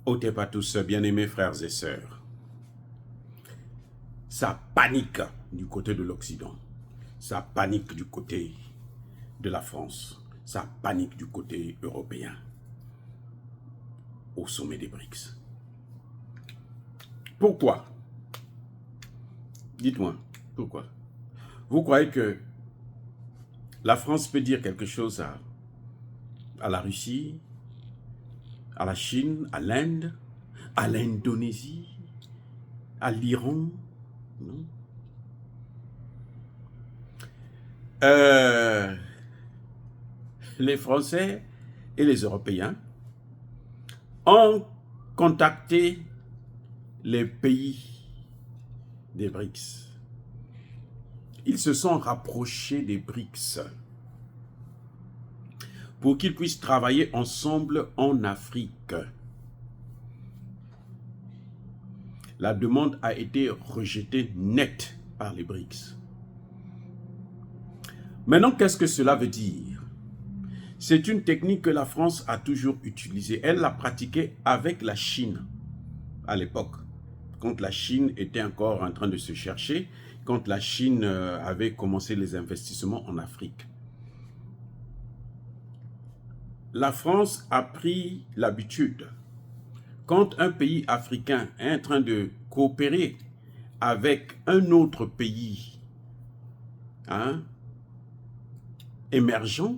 Ôtez pas tous, bien-aimés frères et sœurs. Ça panique du côté de l'Occident. Ça panique du côté de la France. Ça panique du côté européen. Au sommet des BRICS. Pourquoi? Dites-moi, pourquoi? Vous croyez que la France peut dire quelque chose à la Russie, à la Chine, à l'Inde, à l'Indonésie, à l'Iran? Non. Les Français et les Européens ont contacté les pays des BRICS. Ils se sont rapprochés des BRICS pour qu'ils puissent travailler ensemble en Afrique. La demande a été rejetée net par les BRICS. Maintenant, qu'est-ce que cela veut dire? C'est une technique que la France a toujours utilisée. Elle l'a pratiquée avec la Chine à l'époque, quand la Chine était encore en train de se chercher, quand la Chine avait commencé les investissements en Afrique. La France a pris l'habitude, quand un pays africain est en train de coopérer avec un autre pays émergent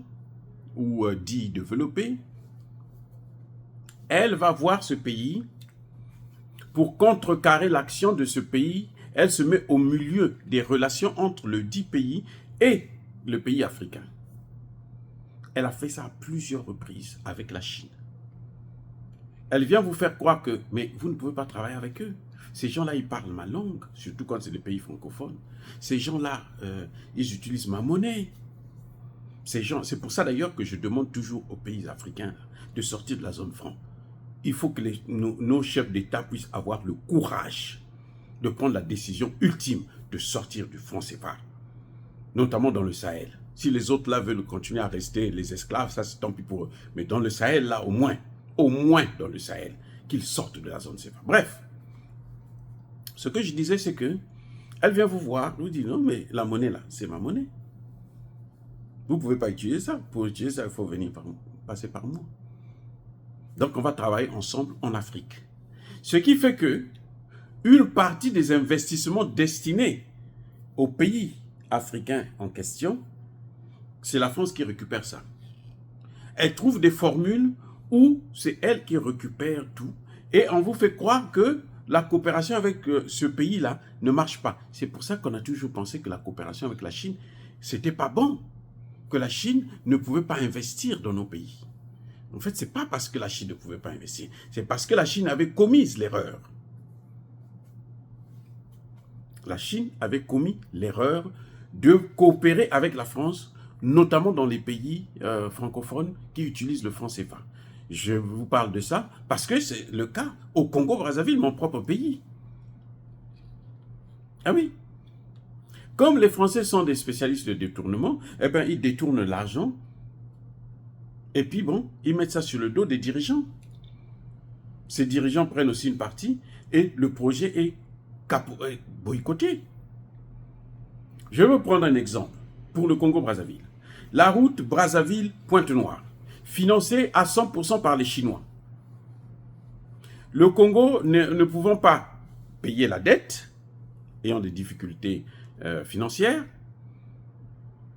ou dit développé, elle va voir ce pays pour contrecarrer l'action de ce pays. Elle se met au milieu des relations entre le dit pays et le pays africain. Elle a fait ça à plusieurs reprises avec la Chine. Elle vient vous faire croire que, mais vous ne pouvez pas travailler avec eux. Ces gens-là, ils parlent ma langue, surtout quand c'est des pays francophones. Ces gens-là, ils utilisent ma monnaie. C'est pour ça d'ailleurs que je demande toujours aux pays africains de sortir de la zone franc. Il faut que nos chefs d'État puissent avoir le courage de prendre la décision ultime de sortir du franc CFA, notamment dans le Sahel. Si les autres là veulent continuer à rester les esclaves, ça c'est tant pis pour eux. Mais dans le Sahel là, au moins dans le Sahel, qu'ils sortent de la zone CFA. Bref, ce que je disais c'est que elle vient vous voir, vous dit non mais la monnaie là, c'est ma monnaie. Vous ne pouvez pas utiliser ça. Pour utiliser ça, il faut venir passer par moi. Donc, on va travailler ensemble en Afrique. Ce qui fait que une partie des investissements destinés aux pays africains en question, c'est la France qui récupère ça. Elle trouve des formules où c'est elle qui récupère tout et on vous fait croire que la coopération avec ce pays-là ne marche pas. C'est pour ça qu'on a toujours pensé que la coopération avec la Chine, c'était pas bon. Que la Chine ne pouvait pas investir dans nos pays. En fait, ce n'est pas parce que la Chine ne pouvait pas investir, c'est parce que la Chine avait commis l'erreur. La Chine avait commis l'erreur de coopérer avec la France, notamment dans les pays francophones qui utilisent le franc CFA. Je vous parle de ça parce que c'est le cas au Congo-Brazzaville, mon propre pays. Ah oui. Comme les Français sont des spécialistes de détournement, eh bien, ils détournent l'argent et puis bon, ils mettent ça sur le dos des dirigeants. Ces dirigeants prennent aussi une partie et le projet est boycotté. Je vais prendre un exemple pour le Congo-Brazzaville. La route Brazzaville-Pointe-Noire, financée à 100% par les Chinois. Le Congo ne pouvant pas payer la dette, ayant des difficultés financières,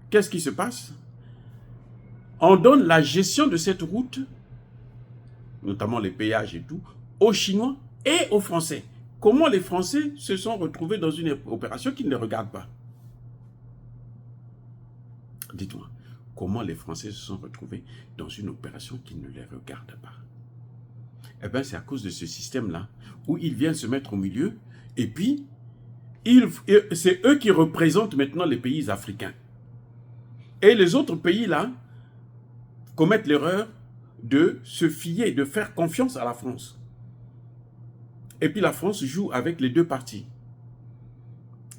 qu'est-ce qui se passe? On donne la gestion de cette route, notamment les péages et tout, aux Chinois et aux Français. Comment les Français se sont retrouvés dans une opération qui ne les regarde pas? Dites-moi, comment les Français se sont retrouvés dans une opération qui ne les regarde pas? Eh bien, c'est à cause de ce système-là, où ils viennent se mettre au milieu, et puis, c'est eux qui représentent maintenant les pays africains. Et les autres pays-là commettent l'erreur de se fier, de faire confiance à la France. Et puis la France joue avec les deux parties.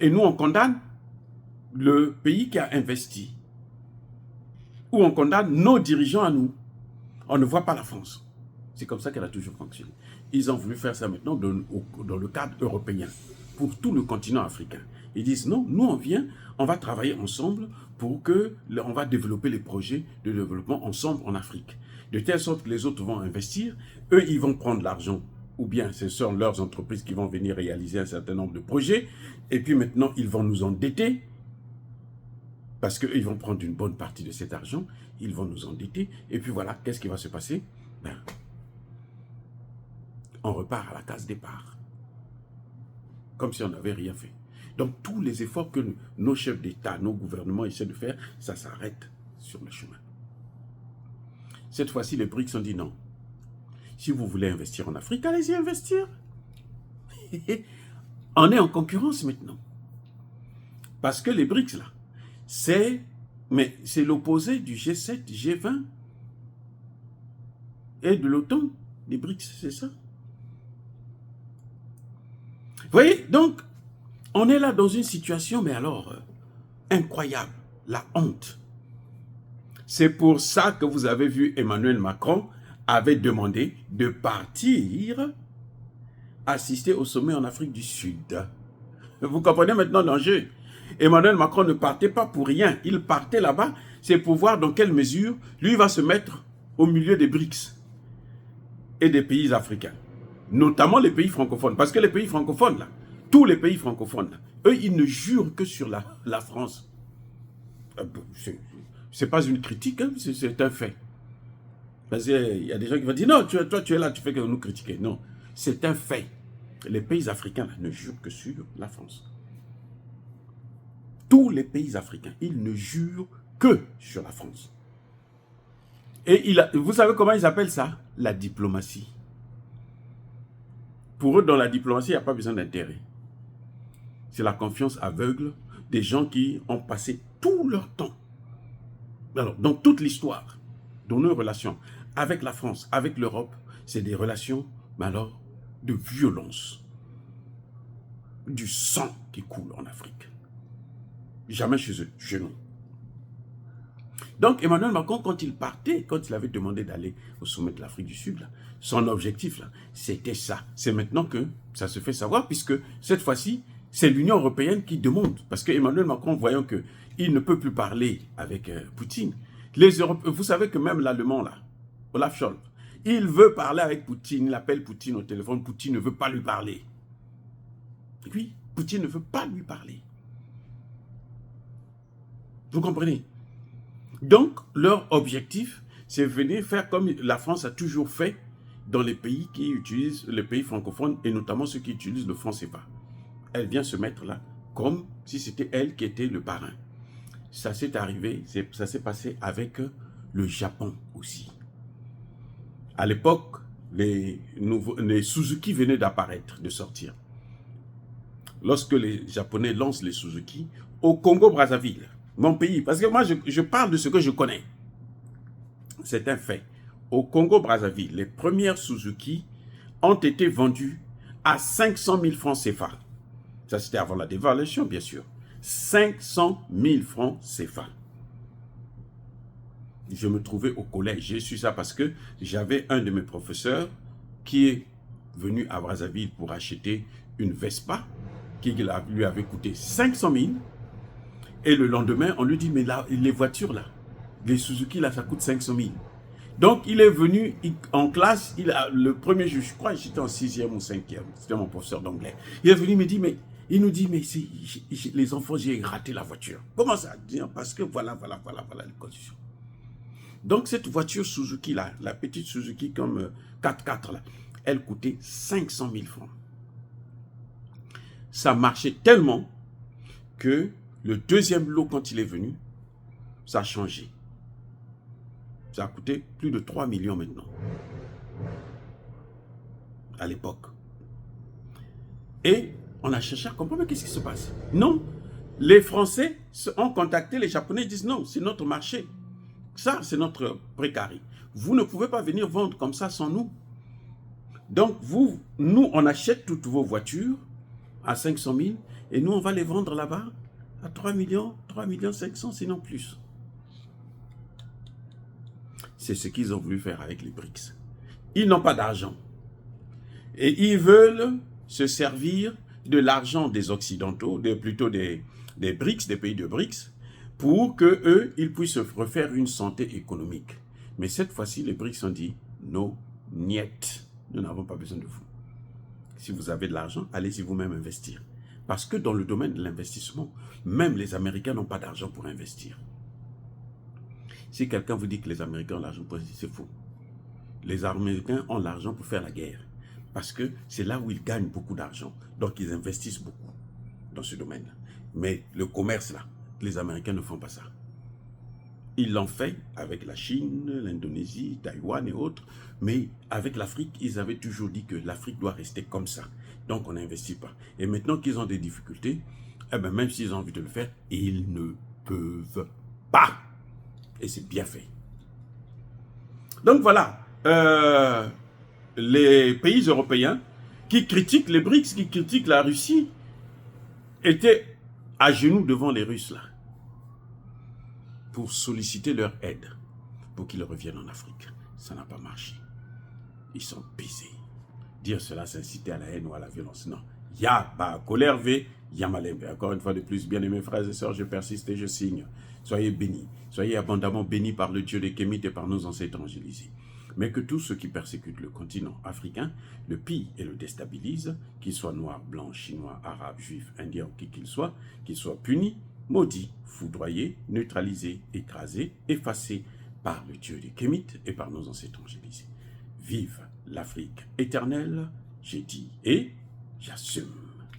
Et nous, on condamne le pays qui a investi. Ou on condamne nos dirigeants à nous. On ne voit pas la France. C'est comme ça qu'elle a toujours fonctionné. Ils ont voulu faire ça maintenant dans le cadre européen, pour tout le continent africain. Ils disent non, nous on vient, on va travailler ensemble pour que, on va développer les projets de développement ensemble en Afrique. De telle sorte que les autres vont investir, eux ils vont prendre l'argent, ou bien ce sont leurs entreprises qui vont venir réaliser un certain nombre de projets, et puis maintenant ils vont nous endetter, parce qu'ils vont prendre une bonne partie de cet argent, ils vont nous endetter, et puis voilà, qu'est-ce qui va se passer? Ben, on repart à la case départ. Comme si on n'avait rien fait. Donc tous les efforts que nos chefs d'État, nos gouvernements essaient de faire, ça s'arrête sur le chemin. Cette fois-ci, les BRICS ont dit non. Si vous voulez investir en Afrique, allez-y investir. On est en concurrence maintenant. Parce que les BRICS, là, c'est l'opposé du G7, G20 et de l'OTAN. Les BRICS, c'est ça. Vous voyez, donc, on est là dans une situation, mais alors, incroyable, la honte. C'est pour ça que vous avez vu Emmanuel Macron avait demandé de partir assister au sommet en Afrique du Sud. Vous comprenez maintenant l'enjeu? Emmanuel Macron ne partait pas pour rien. Il partait là-bas, c'est pour voir dans quelle mesure lui va se mettre au milieu des BRICS et des pays africains. Notamment les pays francophones. Parce que les pays francophones, là, tous les pays francophones, là, eux, ils ne jurent que sur la France. C'est pas une critique, hein, c'est un fait. Parce qu'il y a des gens qui vont dire, non, toi tu es là, tu fais que nous critiquer. Non, c'est un fait. Les pays africains là, ne jurent que sur la France. Tous les pays africains, ils ne jurent que sur la France. Et vous savez comment ils appellent ça? La diplomatie. Pour eux, dans la diplomatie, il n'y a pas besoin d'intérêt. C'est la confiance aveugle des gens qui ont passé tout leur temps. Alors, dans toute l'histoire, dans nos relations avec la France, avec l'Europe, c'est des relations, mais alors, de violence. Du sang qui coule en Afrique. Jamais chez eux, chez nous. Donc, Emmanuel Macron, quand il partait, quand il avait demandé d'aller au sommet de l'Afrique du Sud, là, son objectif, c'était ça. C'est maintenant que ça se fait savoir, puisque cette fois-ci, c'est l'Union européenne qui demande. Parce que Emmanuel Macron, voyant qu'il ne peut plus parler avec Poutine, vous savez que même l'Allemand, là, Olaf Scholz, il veut parler avec Poutine, il appelle Poutine au téléphone, Poutine ne veut pas lui parler. Oui, Poutine ne veut pas lui parler. Vous comprenez? Donc, leur objectif, c'est venir faire comme la France a toujours fait dans les pays qui utilisent, les pays francophones, et notamment ceux qui utilisent le franc CFA. Elle vient se mettre là, comme si c'était elle qui était le parrain. Ça s'est arrivé, ça s'est passé avec le Japon aussi. À l'époque, les Suzuki venaient d'apparaître, de sortir. Lorsque les Japonais lancent les Suzuki, au Congo-Brazzaville, mon pays, parce que moi je parle de ce que je connais. C'est un fait. Au Congo-Brazzaville, les premières Suzuki ont été vendues à 500 000 francs CFA. Ça, c'était avant la dévaluation, bien sûr. 500 000 francs CFA. Je me trouvais au collège. J'ai su ça parce que j'avais un de mes professeurs qui est venu à Brazzaville pour acheter une Vespa qui lui avait coûté 500 000. Et le lendemain, on lui dit, mais là, les voitures, là, les Suzuki, là, ça coûte 500 000. Donc, il est venu en classe, le premier jour, je crois que j'étais en 6e ou 5e, c'était mon professeur d'anglais. Il est venu me dire, mais il nous dit, mais les enfants, j'ai raté la voiture. Comment ça? Parce que voilà les conditions. Donc, cette voiture Suzuki, là, la petite Suzuki comme 4x4, là, elle coûtait 500 000 francs. Ça marchait tellement que le deuxième lot, quand il est venu, ça a changé. Ça a coûté plus de 3 millions maintenant. À l'époque. Et on a cherché à comprendre qu'est-ce qui se passe. Non, les Français ont contacté les Japonais, ils disent non, c'est notre marché. Ça, c'est notre précarité. Vous ne pouvez pas venir vendre comme ça sans nous. Donc, nous, on achète toutes vos voitures à 500 000 et nous, on va les vendre là-bas à 3 millions 500, sinon plus. C'est ce qu'ils ont voulu faire avec les BRICS. ils n'ont pas d'argent. Et ils veulent se servir de l'argent des Occidentaux, plutôt des BRICS, des pays de BRICS, pour qu'eux, ils puissent refaire une santé économique. Mais cette fois-ci, les BRICS ont dit, non, niet, nous n'avons pas besoin de vous. Si vous avez de l'argent, allez-y vous-même investir. Parce que dans le domaine de l'investissement, même les Américains n'ont pas d'argent pour investir. Si quelqu'un vous dit que les Américains ont l'argent pour investir, c'est faux. Les Américains ont l'argent pour faire la guerre. Parce que c'est là où ils gagnent beaucoup d'argent. Donc ils investissent beaucoup dans ce domaine-là. Mais le commerce là, les Américains ne font pas ça. Ils l'ont fait avec la Chine, l'Indonésie, Taïwan et autres. Mais avec l'Afrique, ils avaient toujours dit que l'Afrique doit rester comme ça. Donc on n'investit pas. Et maintenant qu'ils ont des difficultés, eh ben même s'ils ont envie de le faire, ils ne peuvent pas. Et c'est bien fait. Donc voilà, les pays européens qui critiquent les BRICS, qui critiquent la Russie, étaient à genoux devant les Russes là, pour solliciter leur aide, pour qu'ils reviennent en Afrique. Ça n'a pas marché. Ils sont baisés. Dire cela, c'est inciter à la haine ou à la violence. Non. Ya ba colère ve, ya malembe. Encore une fois de plus, bien aimés frères et sœurs, je persiste et je signe. Soyez bénis. Soyez abondamment bénis par le Dieu des Kémites et par nos ancêtres angélisés. Mais que tous ceux qui persécutent le continent africain le pillent et le déstabilisent, qu'ils soient noirs, blancs, chinois, arabes, juifs, indiens ou qui qu'ils soient punis, maudits, foudroyés, neutralisés, écrasés, effacés par le Dieu des Kémites et par nos ancêtres angélisés. Vive l'Afrique éternelle, j'ai dit et j'assume.